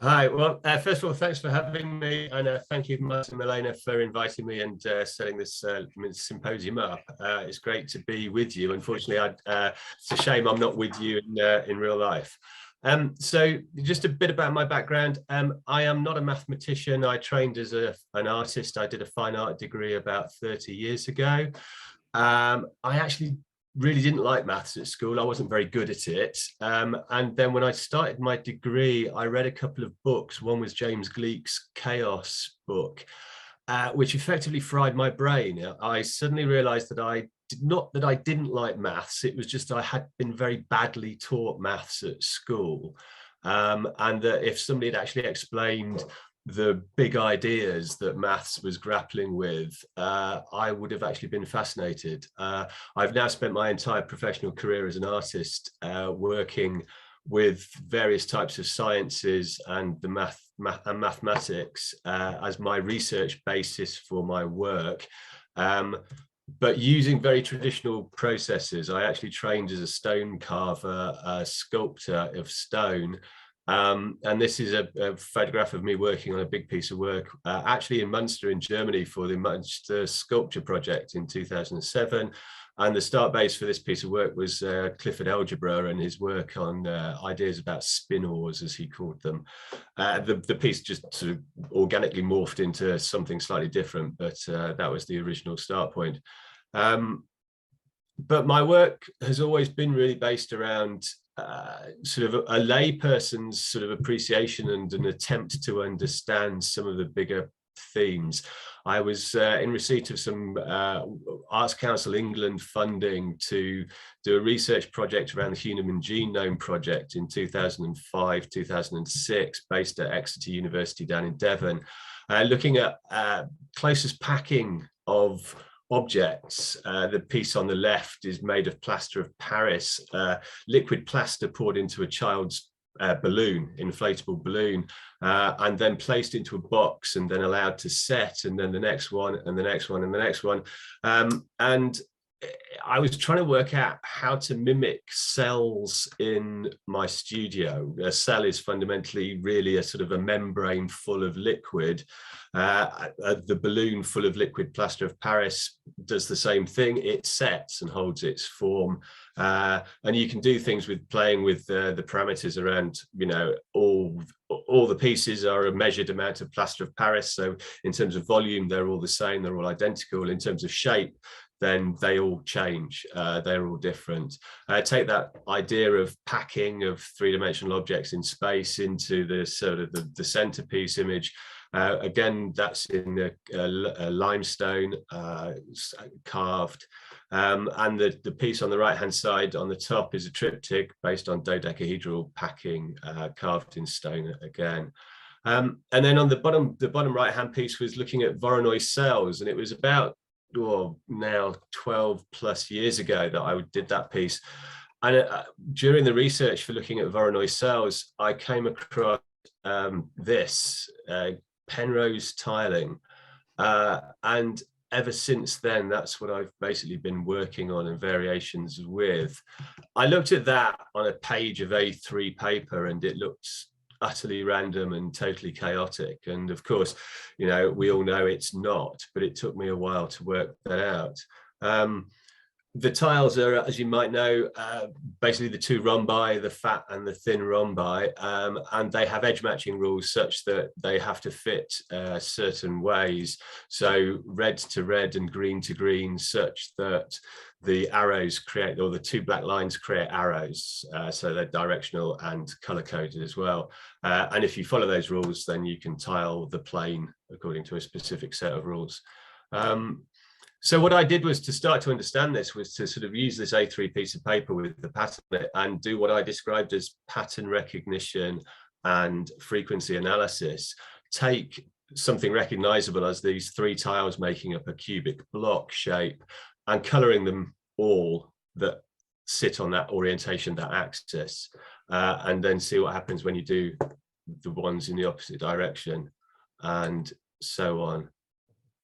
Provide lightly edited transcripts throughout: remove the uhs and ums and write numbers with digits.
Hi, well, first of all, thanks for having me, and thank you, Martin and Milena, for inviting me and setting this symposium up. It's great to be with you. Unfortunately, it's a shame I'm not with you in real life. So just a bit about my background. I am not a mathematician. I trained as an artist. I did a fine art degree about 30 years ago. I actually really didn't like maths at school. I wasn't very good at it. And then when I started my degree, I read a couple of books. One was James Gleick's Chaos book, which effectively fried my brain. I suddenly realized that I didn't like maths. It was just I had been very badly taught maths at school. And that if somebody had actually explained the big ideas that maths was grappling with, I would have actually been fascinated. I've now spent my entire professional career as an artist working with various types of sciences and the mathematics as my research basis for my work. But using very traditional processes. I actually trained as a stone carver, a sculptor of stone. And this is a photograph of me working on a big piece of work, actually in Munster in Germany for the Munster Sculpture Project in 2007. And the start base for this piece of work was Clifford Algebra and his work on ideas about spin-oars, as he called them. The piece just sort of organically morphed into something slightly different, but that was the original start point. But my work has always been really based around sort of a layperson's sort of appreciation and an attempt to understand some of the bigger themes. I was in receipt of some Arts Council England funding to do a research project around the Human Genome Project in 2005, 2006, based at Exeter University down in Devon, looking at closest packing of objects. The piece on the left is made of plaster of Paris, liquid plaster poured into a child's balloon, inflatable balloon, and then placed into a box and then allowed to set, and then the next one and the next one and the next one. And I was trying to work out how to mimic cells in my studio. A cell is fundamentally really a sort of a membrane full of liquid. The balloon full of liquid plaster of Paris does the same thing. It sets and holds its form. And you can do things with playing with the parameters around, you know, all the pieces are a measured amount of plaster of Paris. So in terms of volume, they're all the same, they're all identical. In terms of shape, then they all change, they're all different. Take that idea of packing of three-dimensional objects in space into the sort of the centerpiece image. Again, that's in a limestone carved. And the piece on the right-hand side on the top is a triptych based on dodecahedral packing carved in stone again. And then on the bottom right-hand piece was looking at Voronoi cells, and it was about now 12 plus years ago that I did that piece. And during the research for looking at Voronoi cells, I came across this Penrose tiling. And ever since then, that's what I've basically been working on and variations with. I looked at that on a page of A3 paper and it looked utterly random and totally chaotic. And of course, you know, we all know it's not, but it took me a while to work that out. The tiles are, as you might know, basically the two rhombi, the fat and the thin rhombi, and they have edge matching rules such that they have to fit certain ways. So red to red and green to green, such that the arrows create, or the two black lines create arrows. So they're directional and color coded as well. And if you follow those rules, then you can tile the plane according to a specific set of rules. So what I did was to start to understand this was to sort of use this A3 piece of paper with the pattern and do what I described as pattern recognition and frequency analysis. Take something recognizable as these three tiles making up a cubic block shape and coloring them all that sit on that orientation, that axis, and then see what happens when you do the ones in the opposite direction and so on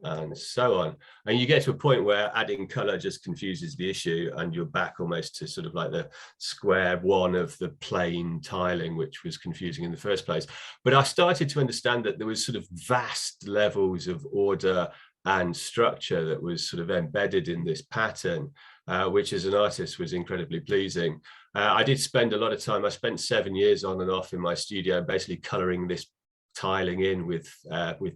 and so on. And you get to a point where adding color just confuses the issue, and you're back almost to sort of like the square one of the plain tiling, which was confusing in the first place. But I started to understand that there was sort of vast levels of order and structure that was sort of embedded in this pattern, which as an artist was incredibly pleasing. I did spend a lot of time, I spent 7 years on and off in my studio, basically coloring this tiling in with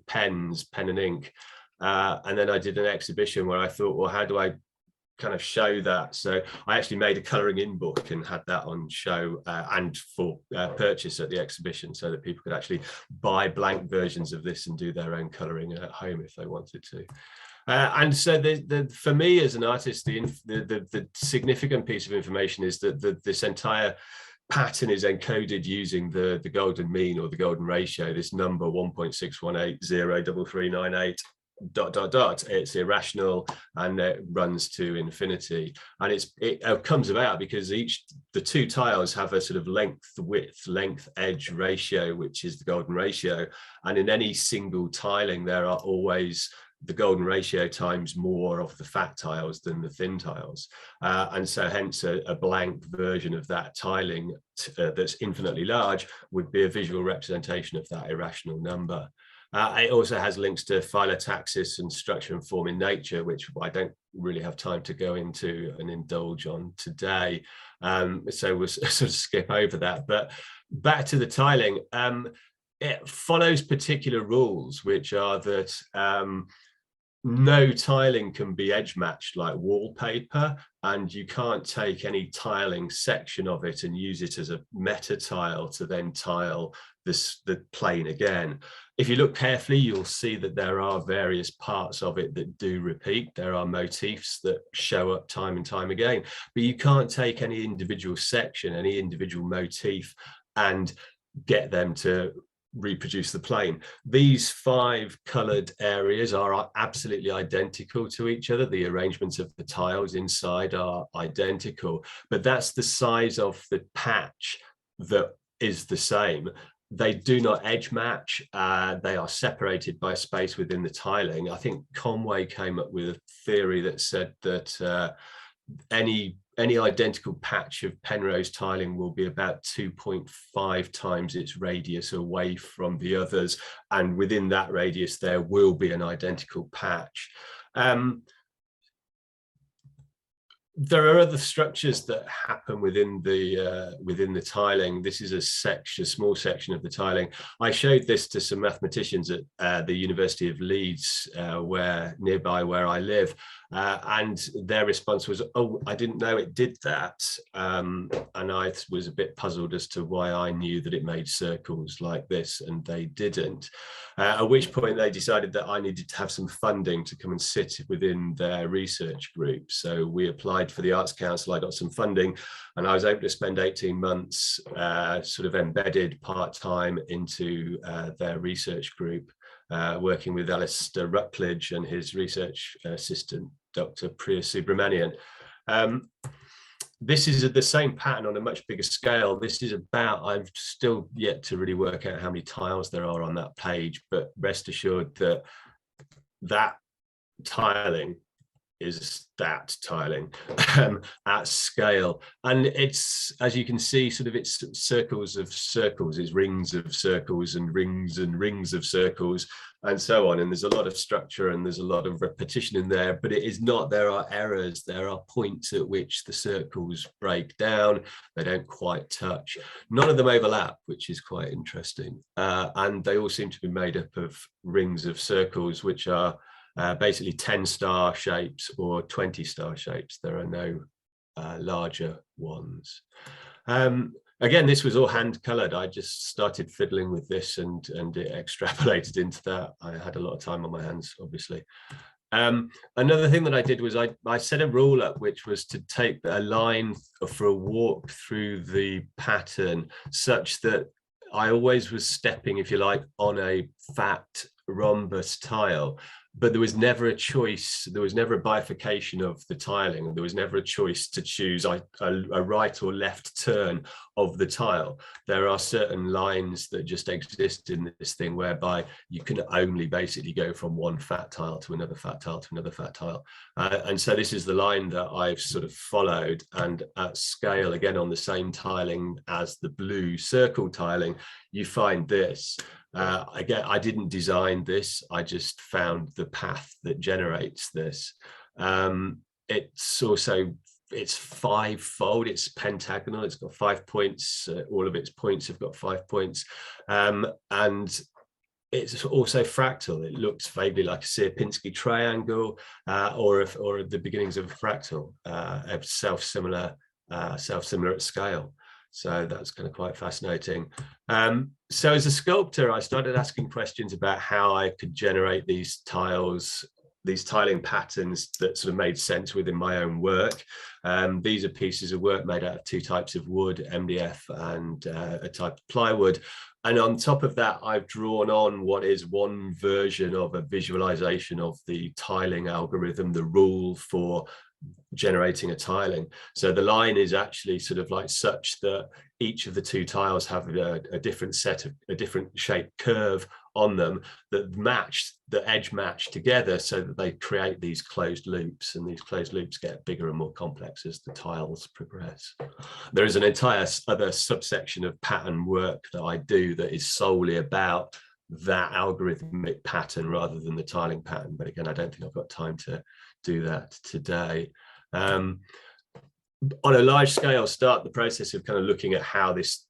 pens, pen and ink. And then I did an exhibition where I thought, well, how do I kind of show that? So I actually made a colouring in book and had that on show and for purchase at the exhibition, so that people could actually buy blank versions of this and do their own colouring at home if they wanted to. And so for me as an artist, the significant piece of information is that this entire pattern is encoded using the golden mean, or the golden ratio, this number 1.6180338 ... It's irrational, and it runs to infinity. And it comes about because the two tiles have a sort of length edge ratio, which is the golden ratio. And in any single tiling, there are always the golden ratio times more of the fat tiles than the thin tiles. And so hence a blank version of that tiling that's infinitely large would be a visual representation of that irrational number. It also has links to phyllotaxis and structure and form in nature, which I don't really have time to go into and indulge on today. So we'll sort of skip over that. But back to the tiling, it follows particular rules, which are that no tiling can be edge matched like wallpaper, and you can't take any tiling section of it and use it as a meta tile to then tile the plane again. If you look carefully, you'll see that there are various parts of it that do repeat. There are motifs that show up time and time again, but you can't take any individual section, any individual motif, and get them to reproduce the plane. These 5 colored areas are absolutely identical to each other. The arrangements of the tiles inside are identical, but that's the size of the patch that is the same. They do not edge match. They are separated by space within the tiling. I think Conway came up with a theory that said that any identical patch of Penrose tiling will be about 2.5 times its radius away from the others, and within that radius there will be an identical patch. There are other structures that happen within the tiling. This is a small section of the tiling. I showed this to some mathematicians at the University of Leeds, nearby where I live, and their response was, "Oh, I didn't know it did that," and I was a bit puzzled as to why I knew that it made circles like this and they didn't. At which point they decided that I needed to have some funding to come and sit within their research group. So we applied for the Arts Council. I got some funding, and I was able to spend 18 months sort of embedded part-time into their research group, working with Alastair Rucklidge and his research assistant, Dr. Priya Subramanian. This is the same pattern on a much bigger scale. This is about, I've still yet to really work out how many tiles there are on that page, but rest assured that that tiling is that tiling at scale. And it's, as you can see, sort of it's circles of circles, it's rings of circles and rings of circles, and so on. And there's a lot of structure and there's a lot of repetition in there, but it is not, there are errors, there are points at which the circles break down, they don't quite touch. None of them overlap, which is quite interesting. And they all seem to be made up of rings of circles, which are basically 10-star shapes or 20-star shapes. There are no larger ones. Again, this was all hand colored. I just started fiddling with this and it extrapolated into that. I had a lot of time on my hands, obviously. Another thing that I did was I set a rule up, which was to take a line for a walk through the pattern such that I always was stepping, if you like, on a fat rhombus tile. but there was never a choice. There was never a bifurcation of the tiling. There was never a choice to choose a right or left turn of the tile. There are certain lines that just exist in this thing whereby you can only basically go from one fat tile to another fat tile to another fat tile. And so this is the line that I've sort of followed, and at scale, again, on the same tiling as the blue circle tiling, you find this. Again, I didn't design this. I just found the path that generates this. It's five-fold. It's pentagonal. It's got 5 points. All of its points have got 5 points, and it's also fractal. It looks vaguely like a Sierpinski triangle, or the beginnings of a fractal, self-similar at scale. So that's kind of quite fascinating. So as a sculptor, I started asking questions about how I could generate these tiles, these tiling patterns that sort of made sense within my own work. These are pieces of work made out of 2 types of wood, MDF and a type of plywood. And on top of that, I've drawn on what is one version of a visualization of the tiling algorithm, the rule for generating a tiling. So the line is actually sort of like such that each of the 2 tiles have a different set of a different shaped curve on them that edge match together, so that they create these closed loops, and these closed loops get bigger and more complex as the tiles progress. There is an entire other subsection of pattern work that I do that is solely about that algorithmic pattern rather than the tiling pattern, but again, I don't think I've got time to do that today. On a large scale, start the process of kind of looking at how this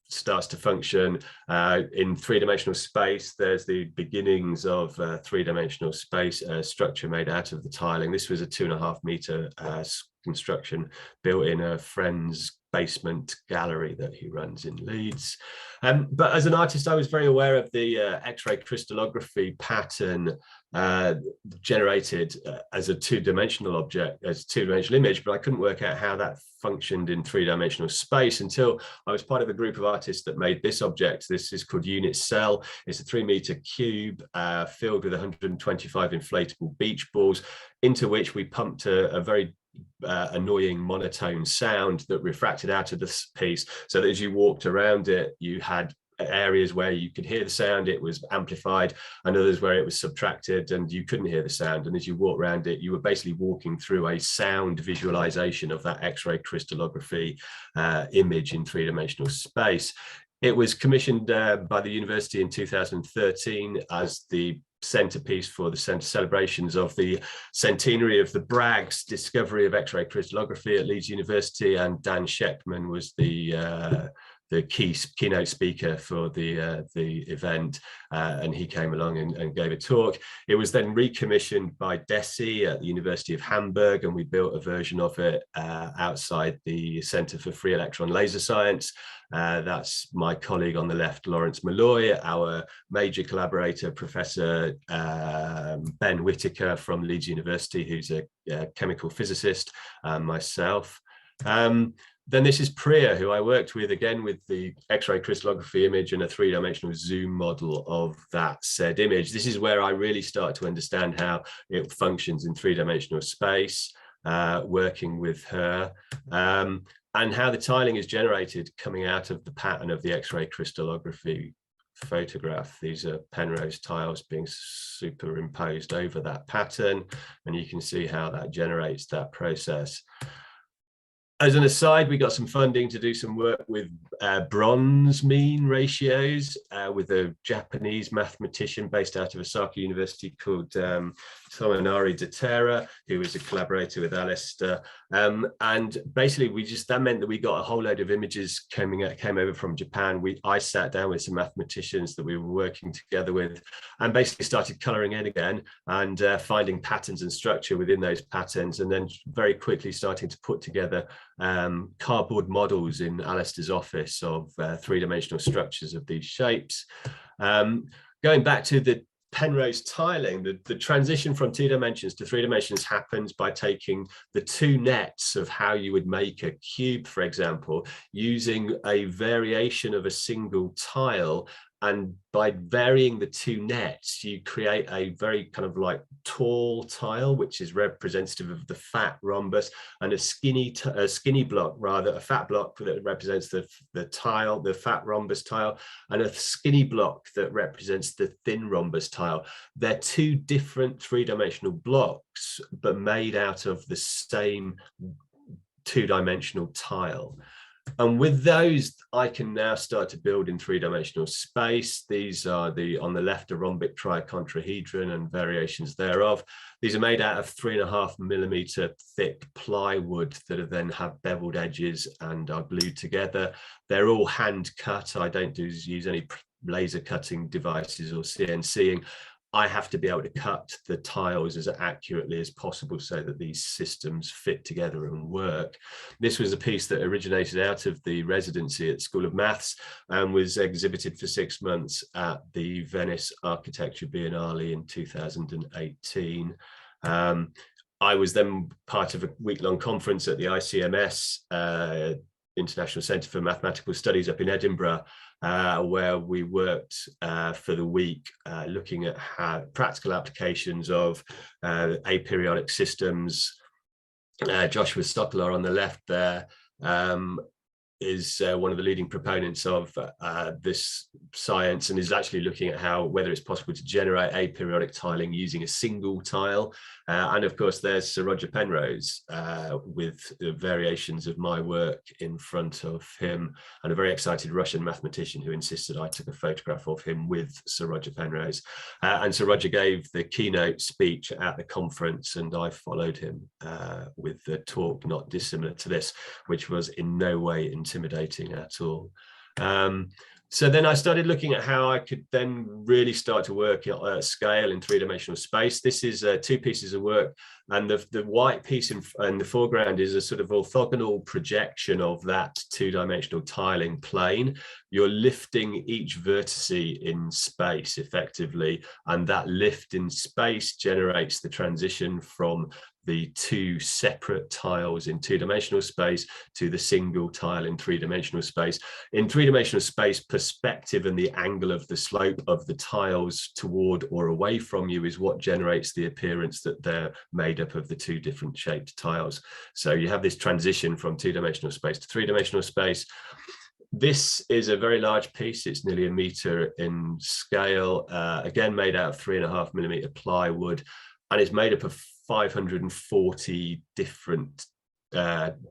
starts to function in 3-dimensional space. There's the beginnings of 3-dimensional space, structure made out of the tiling. This was a 2.5 meter construction built in a friend's basement gallery that he runs in Leeds. But as an artist, I was very aware of the X-ray crystallography pattern generated as a 2-dimensional object, as a 2-dimensional image, but I couldn't work out how that functioned in 3-dimensional space until I was part of a group of artists that made this object. This is called Unit Cell. It's a 3-meter cube filled with 125 inflatable beach balls, into which we pumped a very annoying monotone sound that refracted out of this piece, so that as you walked around it, you had areas where you could hear the sound, it was amplified, and others where it was subtracted and you couldn't hear the sound. And as you walk around it, you were basically walking through a sound visualization of that X-ray crystallography image in 3-dimensional space. It was commissioned by the university in 2013 as the centerpiece for the celebrations of the centenary of the Bragg's discovery of X-ray crystallography at Leeds University, and Dan Sheckman was the keynote speaker for the event, and he came along and gave a talk. It was then recommissioned by DESI at the University of Hamburg, and we built a version of it outside the Centre for Free Electron Laser Science. That's my colleague on the left, Lawrence Malloy, our major collaborator, Professor Ben Whittaker from Leeds University, who's a chemical physicist, myself. Then this is Priya, who I worked with, again, with the X-ray crystallography image and a 3-dimensional zoom model of that said image. This is where I really start to understand how it functions in 3-dimensional space, working with her, and how the tiling is generated coming out of the pattern of the X-ray crystallography photograph. These are Penrose tiles being superimposed over that pattern, and you can see how that generates that process. As an aside, we got some funding to do some work with bronze mean ratios with a Japanese mathematician based out of Osaka University called Tomonari Dotera, who was a collaborator with Alastair. And basically, that meant that we got a whole load of images came over from Japan. I sat down with some mathematicians that we were working together with, and basically started coloring in again and finding patterns and structure within those patterns, and then very quickly starting to put together cardboard models in Alastair's office of 3-dimensional structures of these shapes. Going back to the Penrose tiling, the transition from 2 dimensions to 3 dimensions happens by taking the 2 nets of how you would make a cube, for example, using a variation of a single tile And by varying the two nets, you create a very kind of like tall tile, which is representative of the fat rhombus, and a skinny block, rather, a fat block that represents the tile, the fat rhombus tile, and a skinny block that represents the thin rhombus tile. They're two different three-dimensional blocks, but made out of the same two-dimensional tile. And with those, I can now start to build in three-dimensional space. These are on the left, a rhombic tricontrahedron and variations thereof. These are made out of 3.5mm thick plywood that then have beveled edges and are glued together. They're all hand cut. I don't use any laser cutting devices or CNCing. I have to be able to cut the tiles as accurately as possible so that these systems fit together and work. This was a piece that originated out of the residency at School of Maths and was exhibited for 6 months at the Venice Architecture Biennale in 2018. I was then part of a week-long conference at the ICMS, International Centre for Mathematical Studies up in Edinburgh, where we worked for the week looking at practical applications of aperiodic systems. Joshua Stockler on the left there is one of the leading proponents of this science, and is actually looking at whether it's possible to generate aperiodic tiling using a single tile. And of course, there's Sir Roger Penrose with variations of my work in front of him, and a very excited Russian mathematician who insisted I took a photograph of him with Sir Roger Penrose. And Sir Roger gave the keynote speech at the conference, and I followed him with the talk not dissimilar to this, which was in no way intimidating at all. So then I started looking at how I could then really start to work at scale in three-dimensional space. This is 2 pieces of work, and the white piece in the foreground is a sort of orthogonal projection of that two-dimensional tiling plane. You're lifting each vertex in space effectively, and that lift in space generates the transition from the 2 separate tiles in two-dimensional space to the single tile in three-dimensional space. In three-dimensional space, perspective and the angle of the slope of the tiles toward or away from you is what generates the appearance that they're made up of the 2 different shaped tiles. So you have this transition from two-dimensional space to three-dimensional space. This is a very large piece. It's nearly 1 meter in scale, again made out of 3.5mm plywood, and it's made up of 540 different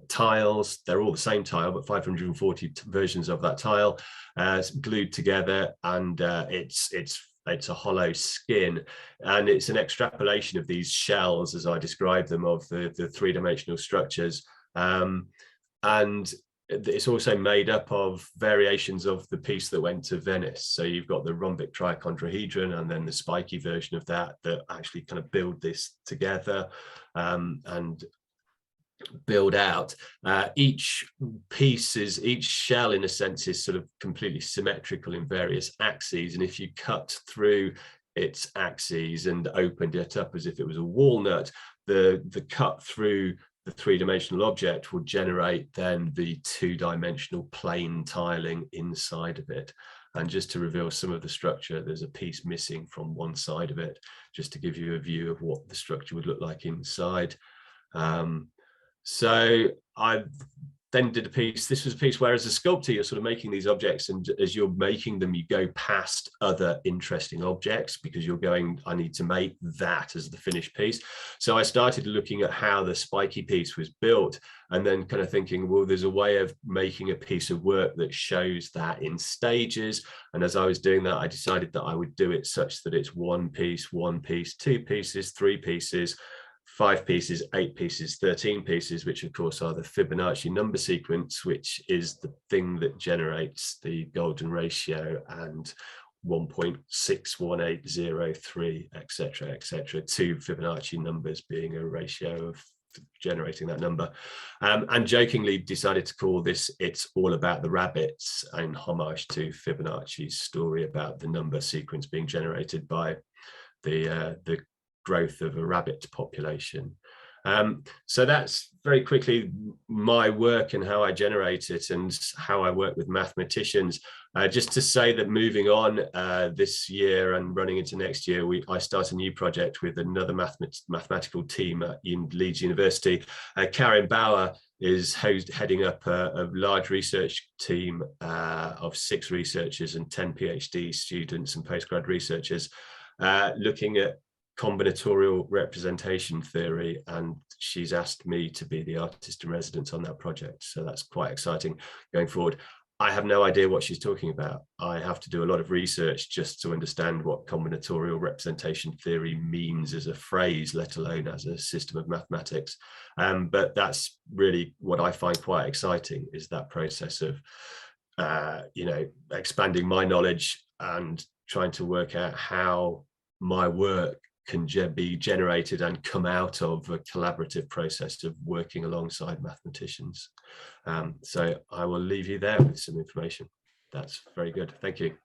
tiles. They're all the same tile, but 540 versions of that tile glued together, and it's a hollow skin, and it's an extrapolation of these shells, as I described them, of the three-dimensional structures. And it's also made up of variations of the piece that went to Venice. So you've got the rhombic tricontrahedron and then the spiky version of that actually kind of build this together and build out. Each shell in a sense is sort of completely symmetrical in various axes, and if you cut through its axes and opened it up as if it was a walnut, the cut through the three-dimensional object will generate then the two-dimensional plane tiling inside of it. And just to reveal some of the structure, there's a piece missing from one side of it, just to give you a view of what the structure would look like inside. So I then did a piece. This was a piece where, as a sculptor, you're sort of making these objects, and as you're making them, you go past other interesting objects because you're going, I need to make that as the finished piece. So I started looking at how the spiky piece was built, and then kind of thinking, well, there's a way of making a piece of work that shows that in stages. And as I was doing that, I decided that I would do it such that it's 1 piece, 1 piece, 2 pieces, 3 pieces, 5 pieces, 8 pieces, 13 pieces, which of course are the Fibonacci number sequence, which is the thing that generates the golden ratio and 1.61803, etc., 2 Fibonacci numbers being a ratio of generating that number. And jokingly decided to call this "It's All About the Rabbits," in homage to Fibonacci's story about the number sequence being generated by the growth of a rabbit population. So that's very quickly my work and how I generate it and how I work with mathematicians. Just to say that moving on this year and running into next year, I start a new project with another mathematical team at Leeds University. Karen Bauer is heading up a large research team of 6 researchers and 10 PhD students and postgrad researchers looking at combinatorial representation theory, and she's asked me to be the artist in residence on that project. So that's quite exciting going forward. I have no idea what she's talking about. I have to do a lot of research just to understand what combinatorial representation theory means as a phrase, let alone as a system of mathematics. But that's really what I find quite exciting, is that process of expanding my knowledge and trying to work out how my work can be generated and come out of a collaborative process of working alongside mathematicians. So I will leave you there with some information. That's very good. Thank you.